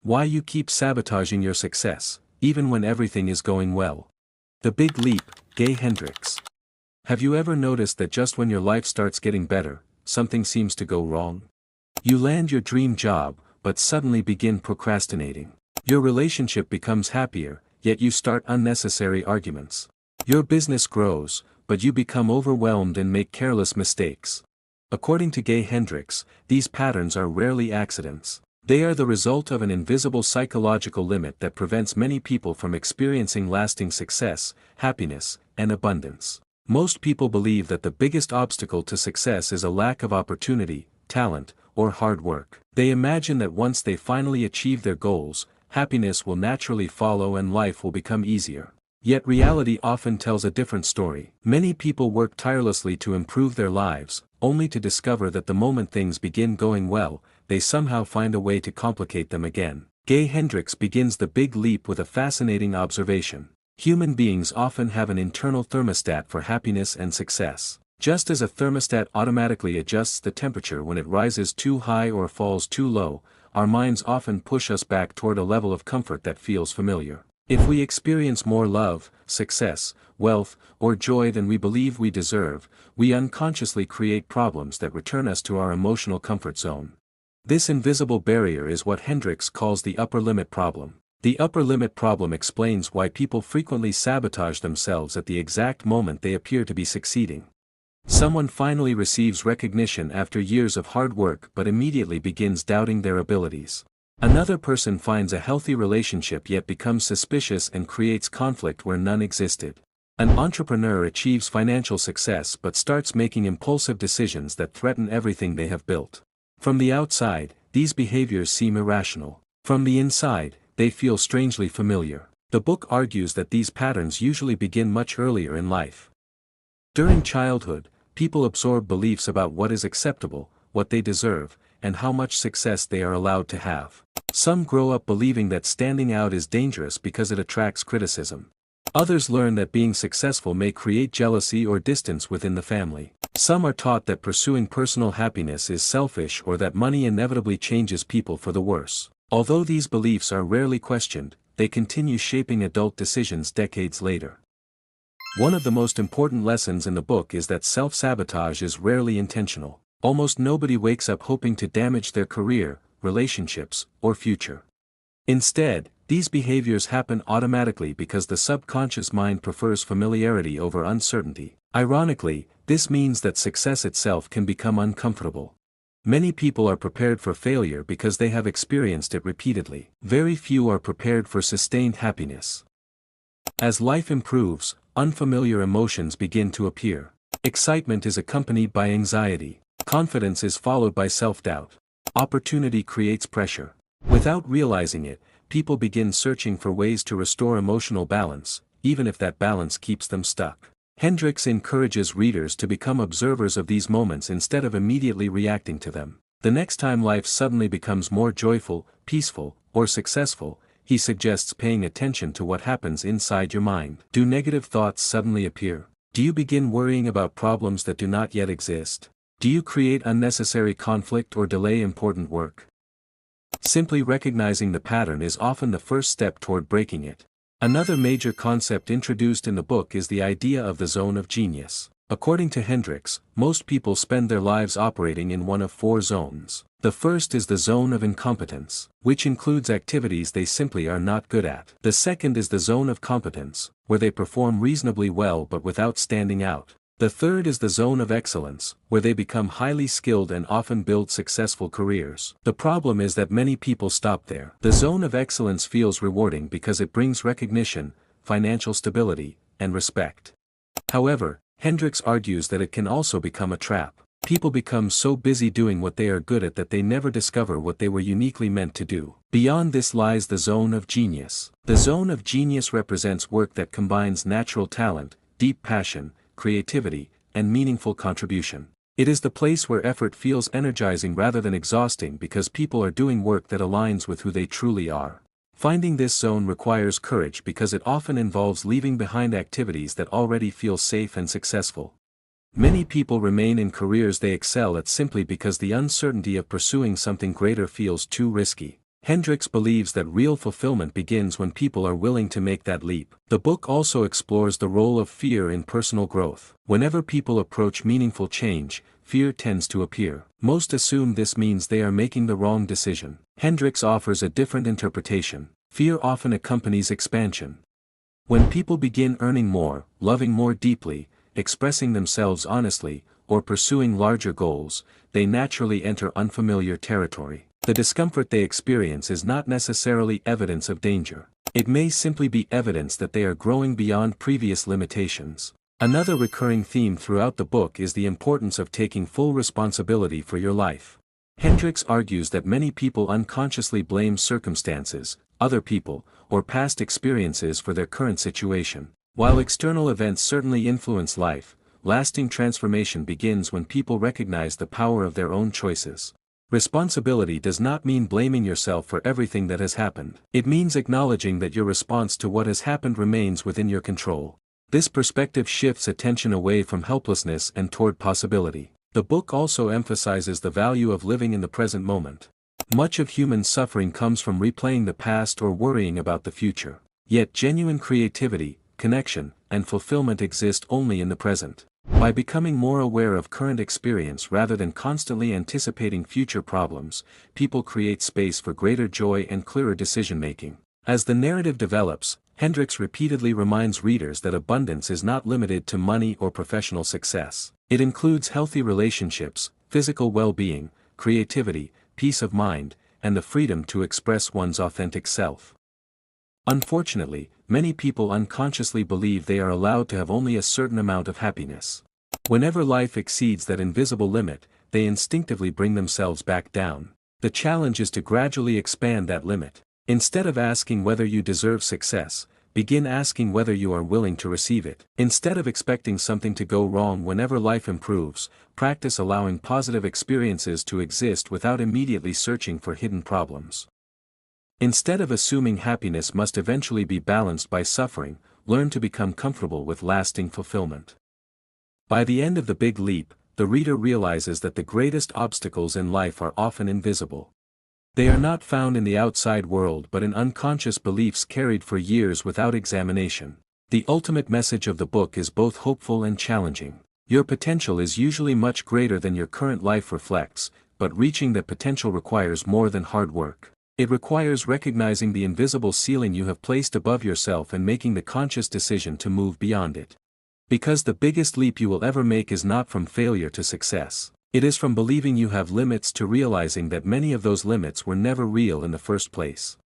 Why you keep sabotaging your success, even when everything is going well. The Big Leap, Gay Hendricks. Have you ever noticed that just when your life starts getting better, something seems to go wrong? You land your dream job, but suddenly begin procrastinating. Your relationship becomes happier, yet you start unnecessary arguments. Your business grows, but you become overwhelmed and make careless mistakes. According to Gay Hendricks, these patterns are rarely accidents. They are the result of an invisible psychological limit that prevents many people from experiencing lasting success, happiness, and abundance. Most people believe that the biggest obstacle to success is a lack of opportunity, talent, or hard work. They imagine that once they finally achieve their goals, happiness will naturally follow and life will become easier. Yet reality often tells a different story. Many people work tirelessly to improve their lives, only to discover that the moment things begin going well, they somehow find a way to complicate them again. Gay Hendricks begins the big leap with a fascinating observation. Human beings often have an internal thermostat for happiness and success. Just as a thermostat automatically adjusts the temperature when it rises too high or falls too low, our minds often push us back toward a level of comfort that feels familiar. If we experience more love, success, wealth, or joy than we believe we deserve, we unconsciously create problems that return us to our emotional comfort zone. This invisible barrier is what Hendricks calls the upper limit problem. The upper limit problem explains why people frequently sabotage themselves at the exact moment they appear to be succeeding. Someone finally receives recognition after years of hard work but immediately begins doubting their abilities. Another person finds a healthy relationship yet becomes suspicious and creates conflict where none existed. An entrepreneur achieves financial success but starts making impulsive decisions that threaten everything they have built. From the outside, these behaviors seem irrational. From the inside, they feel strangely familiar. The book argues that these patterns usually begin much earlier in life. During childhood, people absorb beliefs about what is acceptable, what they deserve, and how much success they are allowed to have. Some grow up believing that standing out is dangerous because it attracts criticism. Others learn that being successful may create jealousy or distance within the family. Some are taught that pursuing personal happiness is selfish or that money inevitably changes people for the worse. Although these beliefs are rarely questioned, they continue shaping adult decisions decades later. One of the most important lessons in the book is that self-sabotage is rarely intentional. Almost nobody wakes up hoping to damage their career, relationships, or future. Instead, these behaviors happen automatically because the subconscious mind prefers familiarity over uncertainty. Ironically, this means that success itself can become uncomfortable. Many people are prepared for failure because they have experienced it repeatedly. Very few are prepared for sustained happiness. As life improves, unfamiliar emotions begin to appear. Excitement is accompanied by anxiety. Confidence is followed by self-doubt. Opportunity creates pressure. Without realizing it, people begin searching for ways to restore emotional balance, even if that balance keeps them stuck. Hendricks encourages readers to become observers of these moments instead of immediately reacting to them. The next time life suddenly becomes more joyful, peaceful, or successful, he suggests paying attention to what happens inside your mind. Do negative thoughts suddenly appear? Do you begin worrying about problems that do not yet exist? Do you create unnecessary conflict or delay important work? Simply recognizing the pattern is often the first step toward breaking it. Another major concept introduced in the book is the idea of the zone of genius. According to Hendricks, most people spend their lives operating in one of four zones. The first is the zone of incompetence, which includes activities they simply are not good at. The second is the zone of competence, where they perform reasonably well but without standing out. The third is the zone of excellence, where they become highly skilled and often build successful careers. The problem is that many people stop there. The zone of excellence feels rewarding because it brings recognition, financial stability, and respect. However, Hendricks argues that it can also become a trap. People become so busy doing what they are good at that they never discover what they were uniquely meant to do. Beyond this lies the zone of genius. The zone of genius represents work that combines natural talent, deep passion, creativity, and meaningful contribution. It is the place where effort feels energizing rather than exhausting because people are doing work that aligns with who they truly are. Finding this zone requires courage because it often involves leaving behind activities that already feel safe and successful. Many people remain in careers they excel at simply because the uncertainty of pursuing something greater feels too risky. Hendricks believes that real fulfillment begins when people are willing to make that leap. The book also explores the role of fear in personal growth. Whenever people approach meaningful change, fear tends to appear. Most assume this means they are making the wrong decision. Hendricks offers a different interpretation. Fear often accompanies expansion. When people begin earning more, loving more deeply, expressing themselves honestly, or pursuing larger goals, they naturally enter unfamiliar territory. The discomfort they experience is not necessarily evidence of danger. It may simply be evidence that they are growing beyond previous limitations. Another recurring theme throughout the book is the importance of taking full responsibility for your life. Hendricks argues that many people unconsciously blame circumstances, other people, or past experiences for their current situation. While external events certainly influence life, lasting transformation begins when people recognize the power of their own choices. Responsibility does not mean blaming yourself for everything that has happened. It means acknowledging that your response to what has happened remains within your control. This perspective shifts attention away from helplessness and toward possibility. The book also emphasizes the value of living in the present moment. Much of human suffering comes from replaying the past or worrying about the future. Yet genuine creativity, connection, and fulfillment exist only in the present. By becoming more aware of current experience rather than constantly anticipating future problems, people create space for greater joy and clearer decision-making. As the narrative develops, Hendricks repeatedly reminds readers that abundance is not limited to money or professional success. It includes healthy relationships, physical well-being, creativity, peace of mind, and the freedom to express one's authentic self. Unfortunately, many people unconsciously believe they are allowed to have only a certain amount of happiness. Whenever life exceeds that invisible limit, they instinctively bring themselves back down. The challenge is to gradually expand that limit. Instead of asking whether you deserve success, begin asking whether you are willing to receive it. Instead of expecting something to go wrong whenever life improves, practice allowing positive experiences to exist without immediately searching for hidden problems. Instead of assuming happiness must eventually be balanced by suffering, learn to become comfortable with lasting fulfillment. By the end of The Big Leap, the reader realizes that the greatest obstacles in life are often invisible. They are not found in the outside world but in unconscious beliefs carried for years without examination. The ultimate message of the book is both hopeful and challenging. Your potential is usually much greater than your current life reflects, but reaching that potential requires more than hard work. It requires recognizing the invisible ceiling you have placed above yourself and making the conscious decision to move beyond it. Because the biggest leap you will ever make is not from failure to success. It is from believing you have limits to realizing that many of those limits were never real in the first place.